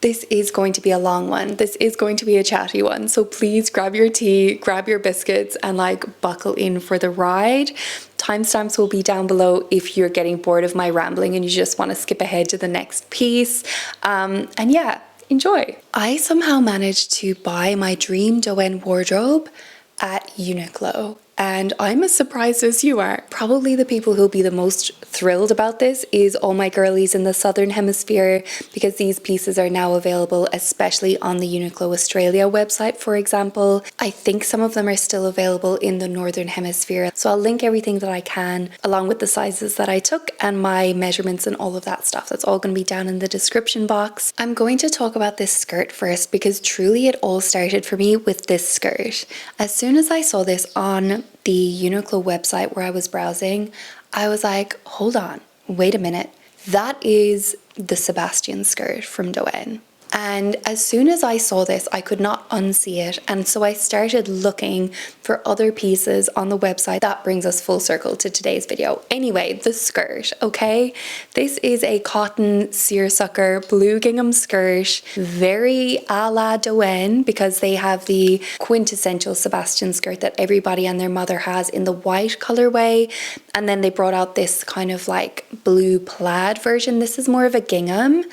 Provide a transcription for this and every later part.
This is going to be a long one. This is going to be a chatty one. So please grab your tea, grab your biscuits, and like buckle in for the ride. Timestamps will be down below if you're getting bored of my rambling and you just want to skip ahead to the next piece. And yeah, enjoy. I somehow managed to buy my dream Dôen wardrobe at UNIQLO. And I'm as surprised as you are. Probably the people who'll be the most thrilled about this is all my girlies in the Southern Hemisphere, because these pieces are now available, especially on the UNIQLO Australia website, for example. I think some of them are still available in the Northern Hemisphere. So I'll link everything that I can, along with the sizes that I took and my measurements and all of that stuff. That's all going to be down in the description box. I'm going to talk about this skirt first, because truly it all started for me with this skirt. As soon as I saw this on the UNIQLO website where I was browsing, I was like, hold on, wait a minute. That is the Sebastian skirt from Dôen. And as soon as I saw this, I could not unsee it. And so I started looking for other pieces on the website. That brings us full circle to today's video. Anyway, the skirt, okay? This is a cotton seersucker blue gingham skirt, very a la Dôen, because they have the quintessential Sebastian skirt that everybody and their mother has in the white colorway. And then they brought out this kind of like blue plaid version. This is more of a gingham,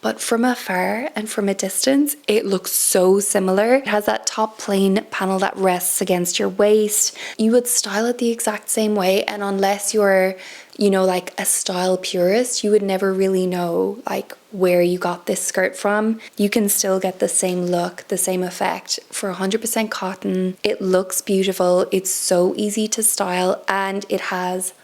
but from afar and from a distance, it looks so similar. It has that top plain panel that rests against your waist. You would style it the exact same way, and unless you're, you know, like a style purist, you would never really know like where you got this skirt from. You can still get the same look, the same effect for 100% cotton. It looks beautiful. It's so easy to style, and it has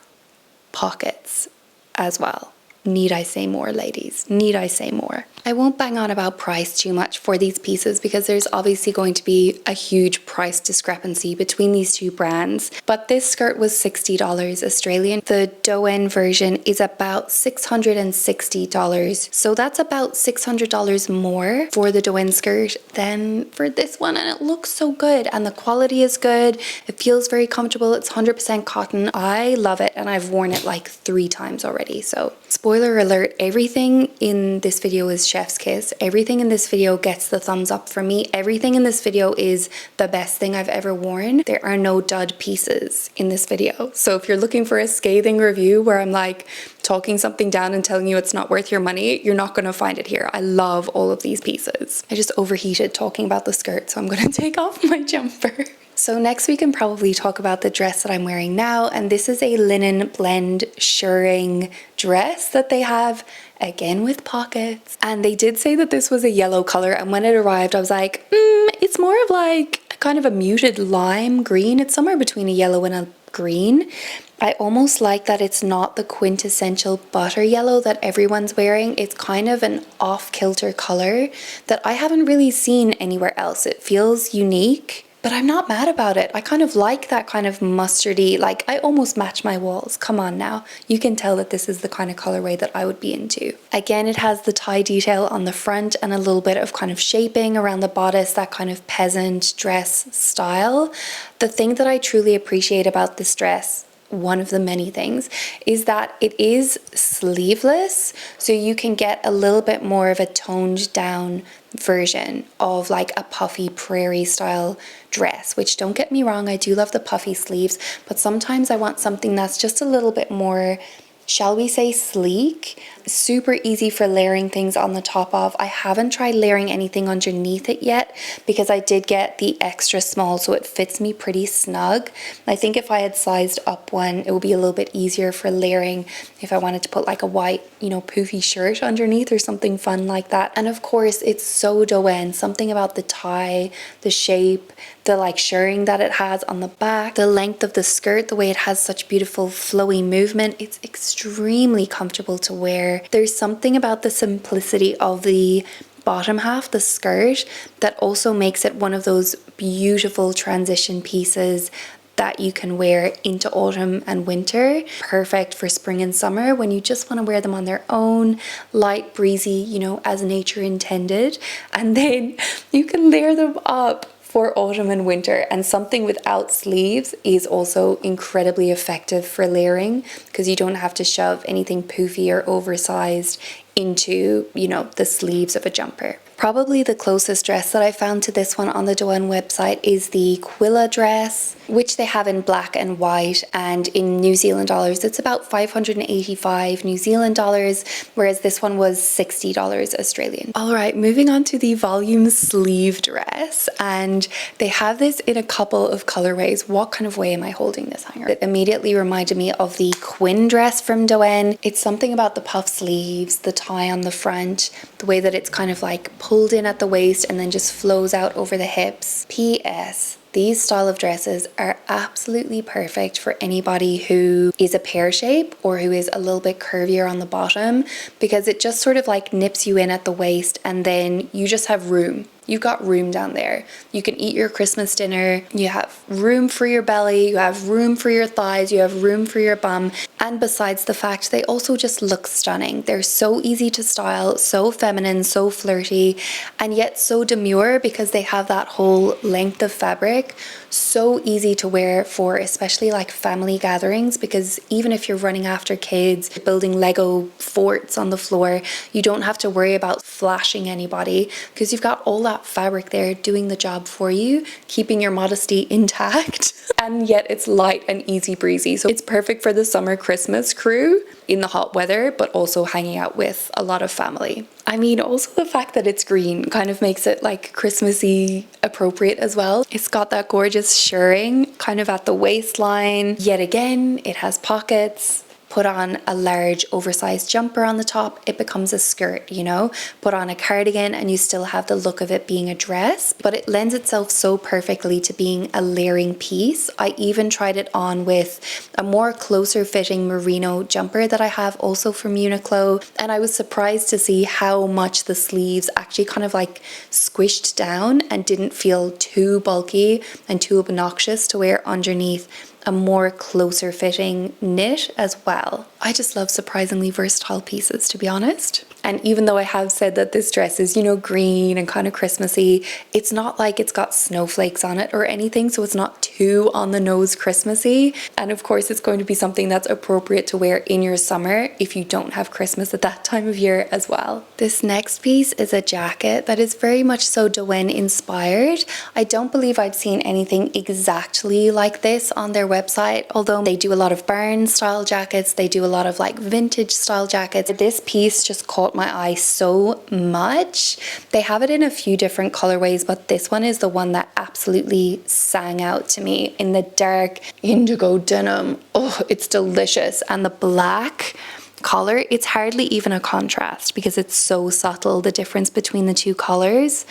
pockets as well. Need I say more, ladies? Need I say more? I won't bang on about price too much for these pieces, because there's obviously going to be a huge price discrepancy between these two brands. But this skirt was $60 Australian. The Dôen version is about $660. So that's about $600 more for the Dôen skirt than for this one. And it looks so good, and the quality is good. It feels very comfortable. It's 100% cotton. I love it, and I've worn it like 3 times already. So spoiler alert, everything in this video is chef's kiss. Everything in this video gets the thumbs up from me. Everything in this video is the best thing I've ever worn. There are no dud pieces in this video. So if you're looking for a scathing review where I'm like talking something down and telling you it's not worth your money, you're not going to find it here. I love all of these pieces. I just overheated talking about the skirt, so I'm going to take off my jumper. So next we can probably talk about the dress that I'm wearing now, and this is a linen blend shirring dress that they have, again with pockets. And they did say that this was a yellow color, and when it arrived I was like, it's more of like kind of a muted lime green. It's somewhere between a yellow and a green. I almost like that it's not the quintessential butter yellow that everyone's wearing. It's kind of an off-kilter color that I haven't really seen anywhere else. It feels unique, but I'm not mad about it. I kind of like that kind of mustardy, like I almost match my walls. Come on now. You can tell that this is the kind of colorway that I would be into. Again, it has the tie detail on the front and a little bit of kind of shaping around the bodice, that kind of peasant dress style. The thing that I truly appreciate about this dress, one of the many things, is that it is sleeveless, so you can get a little bit more of a toned down version of like a puffy prairie style dress, which, don't get me wrong, I do love the puffy sleeves, but sometimes I want something that's just a little bit more, shall we say, sleek. Super easy for layering things on the top of. I haven't tried layering anything underneath it yet, because I did get the extra small, so it fits me pretty snug. I think if I had sized up one, it would be a little bit easier for layering if I wanted to put like a white, you know, poofy shirt underneath or something fun like that. And of course, it's so Dôen. Something about the tie, the shape, the like shirring that it has on the back, the length of the skirt, the way it has such beautiful flowy movement. It's extremely comfortable to wear. There's something about the simplicity of the bottom half, the skirt, that also makes it one of those beautiful transition pieces that you can wear into autumn and winter. Perfect for spring and summer when you just want to wear them on their own, light, breezy, you know, as nature intended. And then you can layer them up for autumn and winter. And something without sleeves is also incredibly effective for layering, because you don't have to shove anything poofy or oversized into, you know, the sleeves of a jumper. Probably the closest dress that I found to this one on the Dôen website is the Quilla dress, which they have in black and white, and in New Zealand dollars it's about 585 New Zealand dollars, whereas this one was $60 Australian. Alright, moving on to the volume sleeve dress, and they have this in a couple of colorways. What kind of way am I holding this hanger? It immediately reminded me of the Quinn dress from Dôen. It's something about the puff sleeves, the tie on the front, the way that it's kind of like pulled in at the waist and then just flows out over the hips. P.S. These style of dresses are absolutely perfect for anybody who is a pear shape or who is a little bit curvier on the bottom, because it just sort of like nips you in at the waist and then you just have room. You've got room down there. You can eat your Christmas dinner. You have room for your belly. You have room for your thighs. You have room for your bum. And besides the fact, they also just look stunning. They're so easy to style, so feminine, so flirty, and yet so demure because they have that whole length of fabric. So easy to wear for especially like family gatherings, because even if you're running after kids, building Lego forts on the floor, you don't have to worry about flashing anybody because you've got all that fabric there doing the job for you, keeping your modesty intact, and yet it's light and easy breezy. So it's perfect for the summer Christmas crew in the hot weather, but also hanging out with a lot of family. I mean, also the fact that it's green kind of makes it like Christmassy appropriate as well. It's got that gorgeous shirring kind of at the waistline. Yet again, it has pockets. Put on a large oversized jumper on the top, it becomes a skirt, you know? Put on a cardigan and you still have the look of it being a dress, but it lends itself so perfectly to being a layering piece. I even tried it on with a more closer fitting merino jumper that I have also from UNIQLO, and I was surprised to see how much the sleeves actually kind of like squished down and didn't feel too bulky and too obnoxious to wear underneath a more closer fitting knit as well. I just love surprisingly versatile pieces, to be honest. And even though I have said that this dress is, you know, green and kind of Christmassy, it's not like it's got snowflakes on it or anything, so it's not too on the nose Christmassy. And of course, it's going to be something that's appropriate to wear in your summer if you don't have Christmas at that time of year as well. This next piece is a jacket that is very much so Dôen inspired. I don't believe I'd seen anything exactly like this on their website, although they do a lot of barn style jackets, they do a lot of like vintage style jackets. This piece just caught my eye so much. They have it in a few different colorways, but this one is the one that absolutely sang out to me in the dark indigo denim. Oh, it's delicious. And the black color, it's hardly even a contrast because it's so subtle, the difference between the two colors.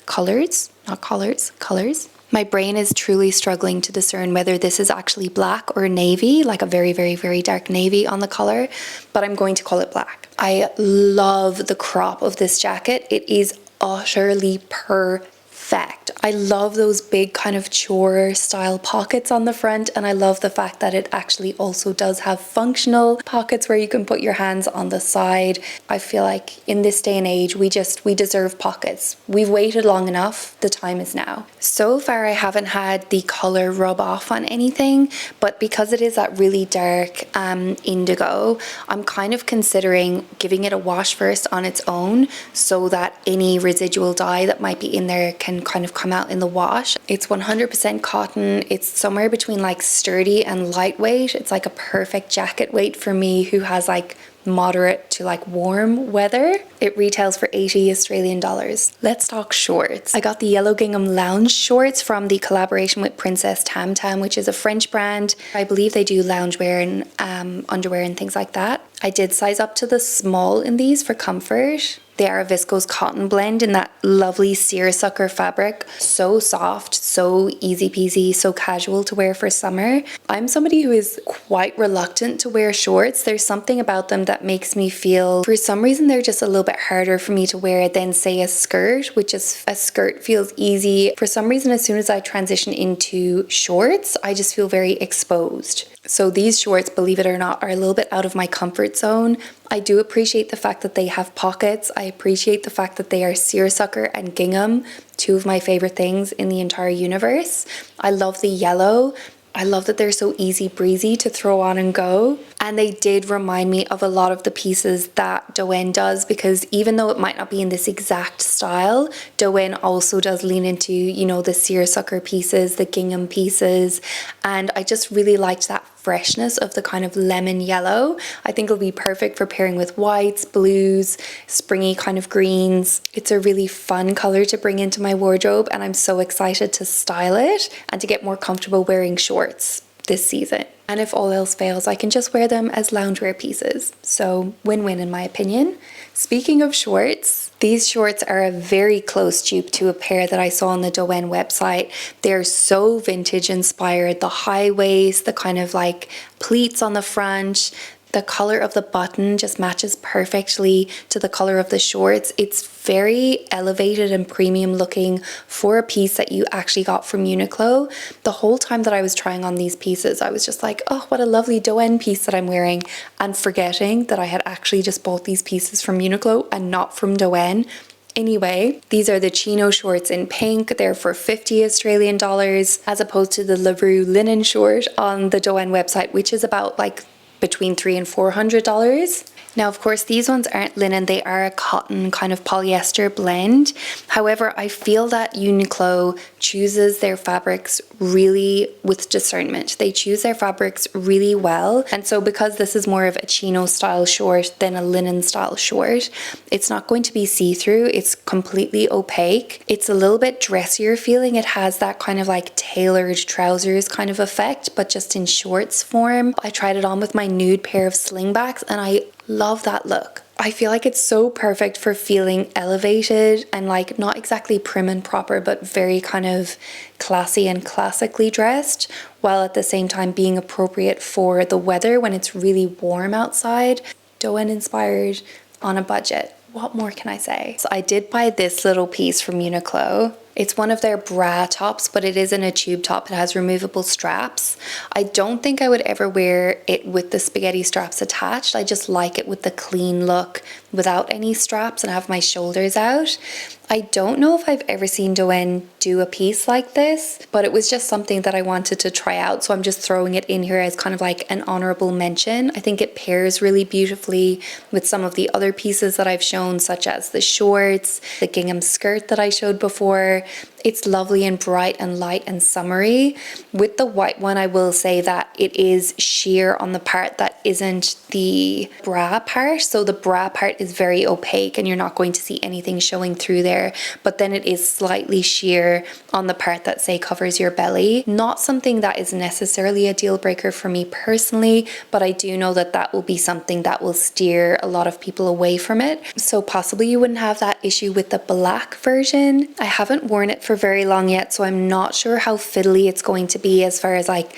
Colors, not colors, colors. My brain is truly struggling to discern whether this is actually black or navy, like a very, very, very dark navy on the color, but I'm going to call it black. I love the crop of this jacket. It is utterly perfect. I love those big kind of chore style pockets on the front, and I love the fact that it actually also does have functional pockets where you can put your hands on the side. I feel like in this day and age we deserve pockets. We've waited long enough, the time is now. So far I haven't had the color rub off on anything, but because it is that really dark indigo, I'm kind of considering giving it a wash first on its own so that any residual dye that might be in there can kind of come out in the wash. It's 100% cotton. It's somewhere between like sturdy and lightweight. It's like a perfect jacket weight for me who has like moderate to like warm weather. It retails for 80 Australian dollars. Let's talk shorts. I got the yellow gingham lounge shorts from the collaboration with Princess Tam Tam, which is a French brand. I believe they do loungewear and underwear and things like that. I did size up to the small in these for comfort. They are a viscose cotton blend in that lovely seersucker fabric. So soft, so easy peasy, so casual to wear for summer. I'm somebody who is quite reluctant to wear shorts. There's something about them that makes me feel, for some reason, they're just a little bit harder for me to wear than say a skirt, which is a skirt feels easy. For some reason, as soon as I transition into shorts, I just feel very exposed. So these shorts, believe it or not, are a little bit out of my comfort zone. I do appreciate the fact that they have pockets. I appreciate the fact that they are seersucker and gingham, two of my favorite things in the entire universe. I love the yellow. I love that they're so easy breezy to throw on and go. And they did remind me of a lot of the pieces that Dôen does, because even though it might not be in this exact style, Dôen also does lean into, you know, the seersucker pieces, the gingham pieces. And I just really liked that freshness of the kind of lemon yellow. I think it'll be perfect for pairing with whites, blues, springy kind of greens. It's a really fun color to bring into my wardrobe, and I'm so excited to style it and to get more comfortable wearing shorts this season. And if all else fails, I can just wear them as loungewear pieces. So win-win in my opinion. Speaking of shorts, these shorts are a very close dupe to a pair that I saw on the Dôen website. They're so vintage inspired. The high waist, the kind of like pleats on the front, the color of the button just matches perfectly to the color of the shorts. It's very elevated and premium looking for a piece that you actually got from UNIQLO. The whole time that I was trying on these pieces, I was just like, oh, what a lovely Dôen piece that I'm wearing, and forgetting that I had actually just bought these pieces from UNIQLO and not from Dôen. Anyway, these are the Chino shorts in pink. They're for 50 Australian dollars as opposed to the LaRue linen short on the Dôen website, which is about like between $300 and $400. Now, of course, these ones aren't linen, they are a cotton kind of polyester blend. However, I feel that UNIQLO chooses their fabrics really with discernment. They choose their fabrics really well. And so because this is more of a chino style short than a linen style short, it's not going to be see-through. It's completely opaque. It's a little bit dressier feeling. It has that kind of like tailored trousers kind of effect, but just in shorts form. I tried it on with my nude pair of slingbacks and I love that look. I feel like it's so perfect for feeling elevated and like not exactly prim and proper, but very kind of classy and classically dressed, while at the same time being appropriate for the weather when it's really warm outside. Dôen inspired on a budget. What more can I say? So I did buy this little piece from UNIQLO. It's one of their bra tops, but it isn't a tube top. It has removable straps. I don't think I would ever wear it with the spaghetti straps attached. I just like it with the clean look without any straps and have my shoulders out. I don't know if I've ever seen Dôen do a piece like this, but it was just something that I wanted to try out. So I'm just throwing it in here as kind of like an honorable mention. I think it pairs really beautifully with some of the other pieces that I've shown, such as the shorts, the gingham skirt that I showed before. It's lovely and bright and light and summery. With the white one, I will say that it is sheer on the part that isn't the bra part. So the bra part is very opaque and you're not going to see anything showing through there. But then it is slightly sheer on the part that, say, covers your belly. Not something that is necessarily a deal breaker for me personally, but I do know that that will be something that will steer a lot of people away from it. So possibly you wouldn't have that issue with the black version. I haven't worn it for very long yet, so I'm not sure how fiddly it's going to be as far as like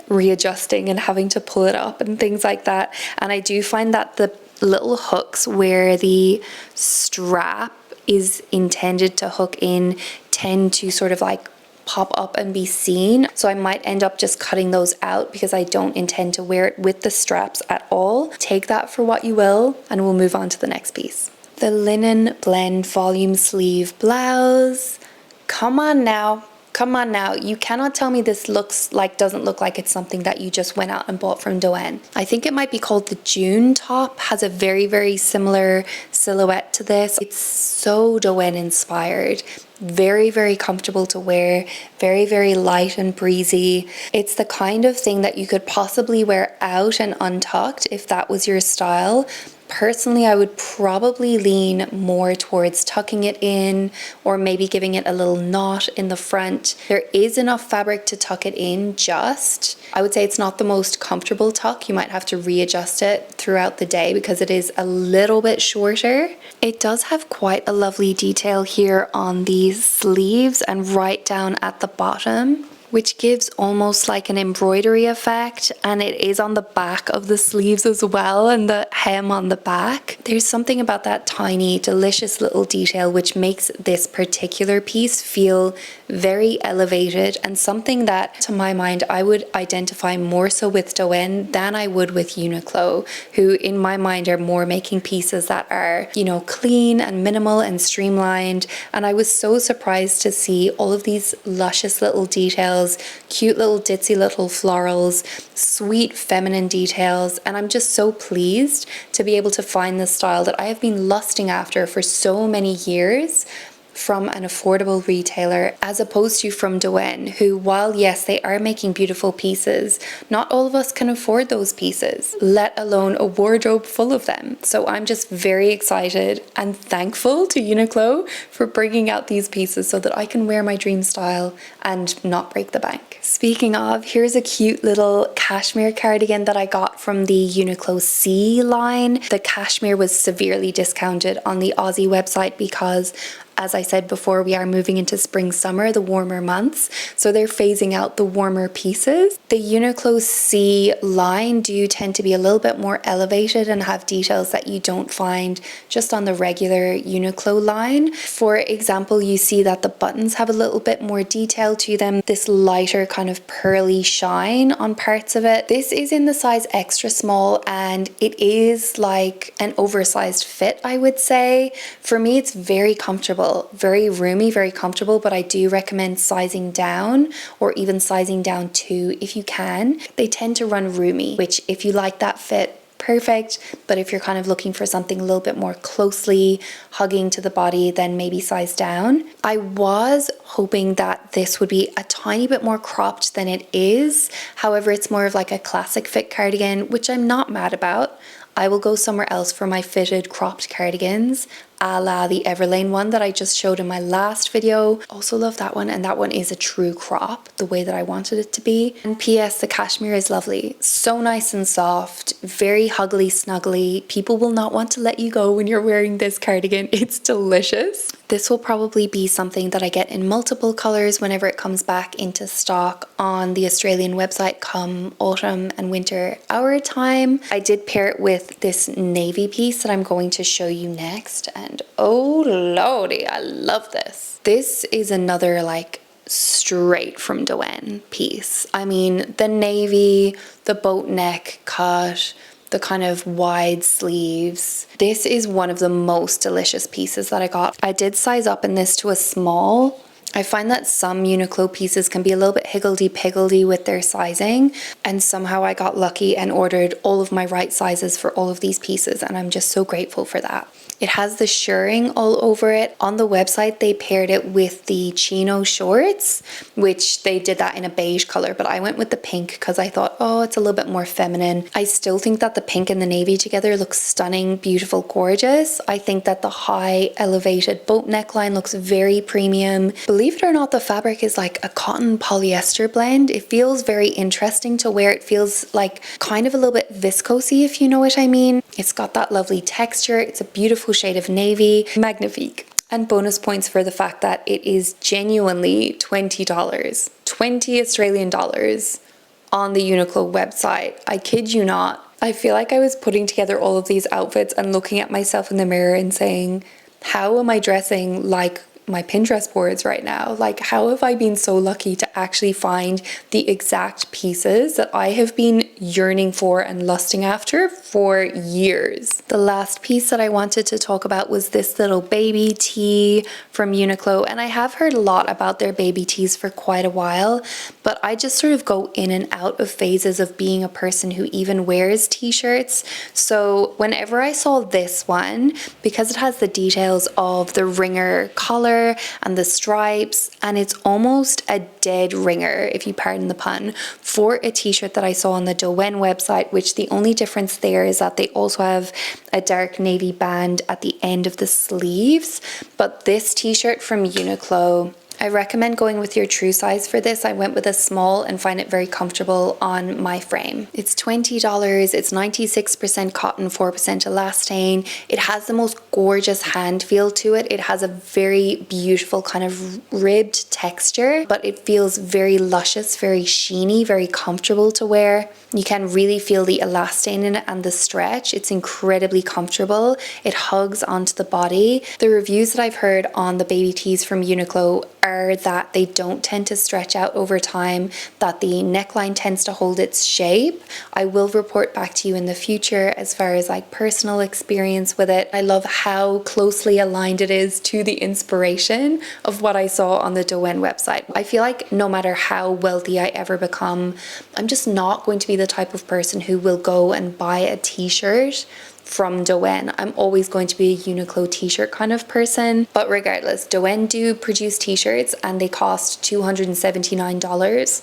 readjusting and having to pull it up and things like that. And I do find that the little hooks where the strap is intended to hook in tend to sort of like pop up and be seen. So I might end up just cutting those out because I don't intend to wear it with the straps at all. Take that for what you will, and we'll move on to the next piece. The linen blend volume sleeve blouse. Come on now. Come on now, you cannot tell me this doesn't look like it's something that you just went out and bought from Dôen. I think it might be called the June top, has a very, very similar silhouette to this. It's so Dôen inspired. Very, very comfortable to wear, very, very light and breezy. It's the kind of thing that you could possibly wear out and untucked if that was your style. Personally, I would probably lean more towards tucking it in or maybe giving it a little knot in the front. There is enough fabric to tuck it in just. I would say it's not the most comfortable tuck. You might have to readjust it throughout the day because it is a little bit shorter. It does have quite a lovely detail here on these sleeves and right down at the bottom, which gives almost like an embroidery effect, and it is on the back of the sleeves as well, and the hem on the back. There's something about that tiny, delicious little detail which makes this particular piece feel very elevated, and something that, to my mind, I would identify more so with Dôen than I would with UNIQLO, who in my mind are more making pieces that are, you know, clean and minimal and streamlined. And I was so surprised to see all of these luscious little details details, cute little ditzy little florals, sweet feminine details, and I'm just so pleased to be able to find this style that I have been lusting after for so many years from an affordable retailer, as opposed to from Dôen, who, while yes, they are making beautiful pieces, not all of us can afford those pieces, let alone a wardrobe full of them. So I'm just very excited and thankful to UNIQLO for bringing out these pieces so that I can wear my dream style and not break the bank. Speaking of, here's a cute little cashmere cardigan that I got from the UNIQLO C line. The cashmere was severely discounted on the Aussie website because, as I said before, we are moving into spring, summer, the warmer months. So they're phasing out the warmer pieces. The UNIQLO C line do tend to be a little bit more elevated and have details that you don't find just on the regular UNIQLO line. For example, you see that the buttons have a little bit more detail to them. This lighter kind of pearly shine on parts of it. This is in the size extra small and it is like an oversized fit, I would say. For me, it's very comfortable, very roomy, very comfortable, but I do recommend sizing down or even sizing down to if you can. They tend to run roomy, which if you like that fit, perfect, but if you're kind of looking for something a little bit more closely hugging to the body, then maybe size down. I was hoping that this would be a tiny bit more cropped than it is. However, it's more of like a classic fit cardigan, which I'm not mad about. I will go somewhere else for my fitted cropped cardigans, a la the Everlane one that I just showed in my last video. Also love that one, and that one is a true crop, the way that I wanted it to be. And PS, the cashmere is lovely. So nice and soft, very huggly snuggly. People will not want to let you go when you're wearing this cardigan. It's delicious. This will probably be something that I get in multiple colors whenever it comes back into stock on the Australian website come autumn and winter our time. I did pair it with this navy piece that I'm going to show you next, and oh lordy, I love this. This is another like straight from Dôen piece. I mean, the navy, the boat neck cut, the kind of wide sleeves. This is one of the most delicious pieces that I got. I did size up in this to a small. I find that some UNIQLO pieces can be a little bit higgledy-piggledy with their sizing, and somehow I got lucky and ordered all of my right sizes for all of these pieces, and I'm just so grateful for that. It has the shirring all over it. On the website, they paired it with the Chino shorts, which they did that in a beige color, but I went with the pink because I thought, oh, it's a little bit more feminine. I still think that the pink and the navy together looks stunning, beautiful, gorgeous. I think that the high elevated boat neckline looks very premium. Believe it or not, the fabric is like a cotton polyester blend. It feels very interesting to wear. It feels like kind of a little bit viscosy, if you know what I mean. It's got that lovely texture. It's a beautiful shade of navy. Magnifique. And bonus points for the fact that it is genuinely $20. 20 Australian dollars on the UNIQLO website. I kid you not. I feel like I was putting together all of these outfits and looking at myself in the mirror and saying, how am I dressing like my Pinterest boards right now? Like, how have I been so lucky to actually find the exact pieces that I have been yearning for and lusting after for years? The last piece that I wanted to talk about was this little baby tee from UNIQLO, and I have heard a lot about their baby tees for quite a while, but I just sort of go in and out of phases of being a person who even wears t-shirts. So whenever I saw this one, because it has the details of the ringer collar and the stripes, and it's almost a dead ringer, if you pardon the pun, for a t-shirt that I saw on the Dôen website, which the only difference there is that they also have a dark navy band at the end of the sleeves. But this t-shirt from UNIQLO, I recommend going with your true size for this. I went with a small and find it very comfortable on my frame. It's $20. It's 96% cotton, 4% elastane. It has the most gorgeous hand feel to it. It has a very beautiful kind of ribbed texture, but it feels very luscious, very sheeny, very comfortable to wear. You can really feel the elastane in it and the stretch. It's incredibly comfortable. It hugs onto the body. The reviews that I've heard on the baby tees from UNIQLO are that they don't tend to stretch out over time, that the neckline tends to hold its shape. I will report back to you in the future as far as like personal experience with it. I love how closely aligned it is to the inspiration of what I saw on the Dôen website. I feel like no matter how wealthy I ever become, I'm just not going to be the type of person who will go and buy a t-shirt from Dôen. I'm always going to be a UNIQLO t-shirt kind of person. But regardless, Dôen do produce t-shirts and they cost $279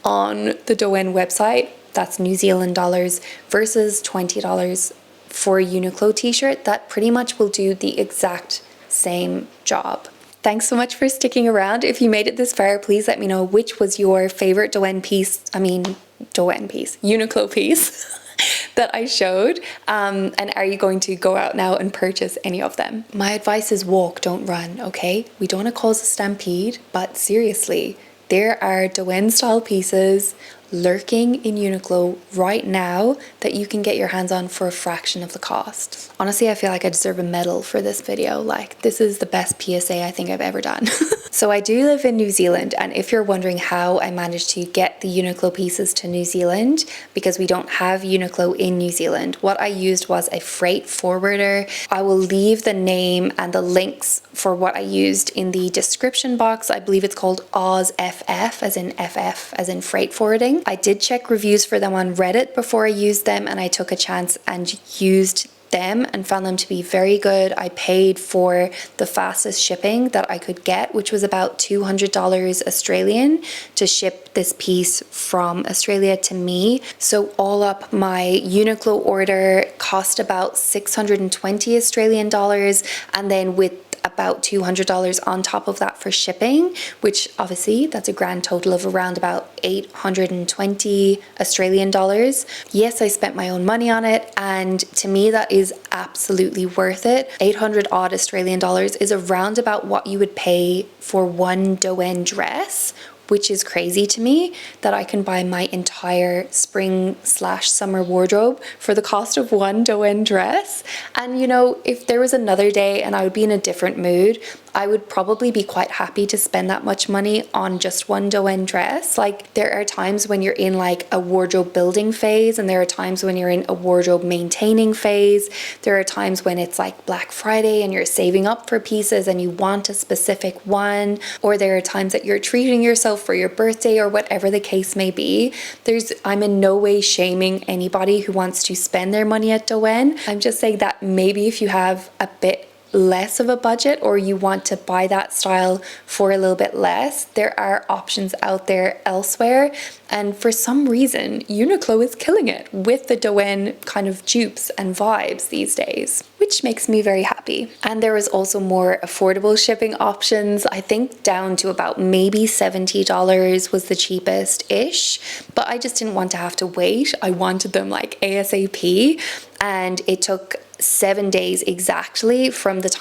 on the Dôen website. That's New Zealand dollars versus $20 for a UNIQLO t-shirt that pretty much will do the exact same job. Thanks so much for sticking around. If you made it this far, please let me know which was your favorite UNIQLO piece that I showed, and are you going to go out now and purchase any of them? My advice is walk, don't run, okay? We don't want to cause a stampede, but seriously, there are Dôen style pieces lurking in UNIQLO right now that you can get your hands on for a fraction of the cost. Honestly, I feel like I deserve a medal for this video. Like, this is the best PSA I think I've ever done. So I do live in New Zealand, and if you're wondering how I managed to get the UNIQLO pieces to New Zealand, because we don't have UNIQLO in New Zealand, what I used was a freight forwarder. I will leave the name and the links for what I used in the description box. I believe it's called OzFF, as in FF, as in freight forwarding. I did check reviews for them on Reddit before I used them, and I took a chance and used them and found them to be very good. I paid for the fastest shipping that I could get, which was about $200 Australian to ship this piece from Australia to me. So all up, my UNIQLO order cost about 620 Australian dollars, and then with about $200 on top of that for shipping, which obviously that's a grand total of around about 820 Australian dollars. Yes, I spent my own money on it, and to me that is absolutely worth it. 800 odd Australian dollars is around about what you would pay for one Dôen dress, which is crazy to me that I can buy my entire spring/summer wardrobe for the cost of one Dôen dress. And you know, if there was another day and I would be in a different mood, I would probably be quite happy to spend that much money on just one Dôen dress. Like, there are times when you're in like a wardrobe building phase, and there are times when you're in a wardrobe maintaining phase. There are times when it's like Black Friday and you're saving up for pieces and you want a specific one, or there are times that you're treating yourself for your birthday or whatever the case may be. I'm in no way shaming anybody who wants to spend their money at Dôen. I'm just saying that maybe if you have a bit less of a budget, or you want to buy that style for a little bit less, there are options out there elsewhere. And for some reason, UNIQLO is killing it with the Dôen kind of dupes and vibes these days, which makes me very happy. And there is also more affordable shipping options. I think down to about maybe $70 was the cheapest-ish, but I just didn't want to have to wait. I wanted them like ASAP, and it took 7 days exactly from the time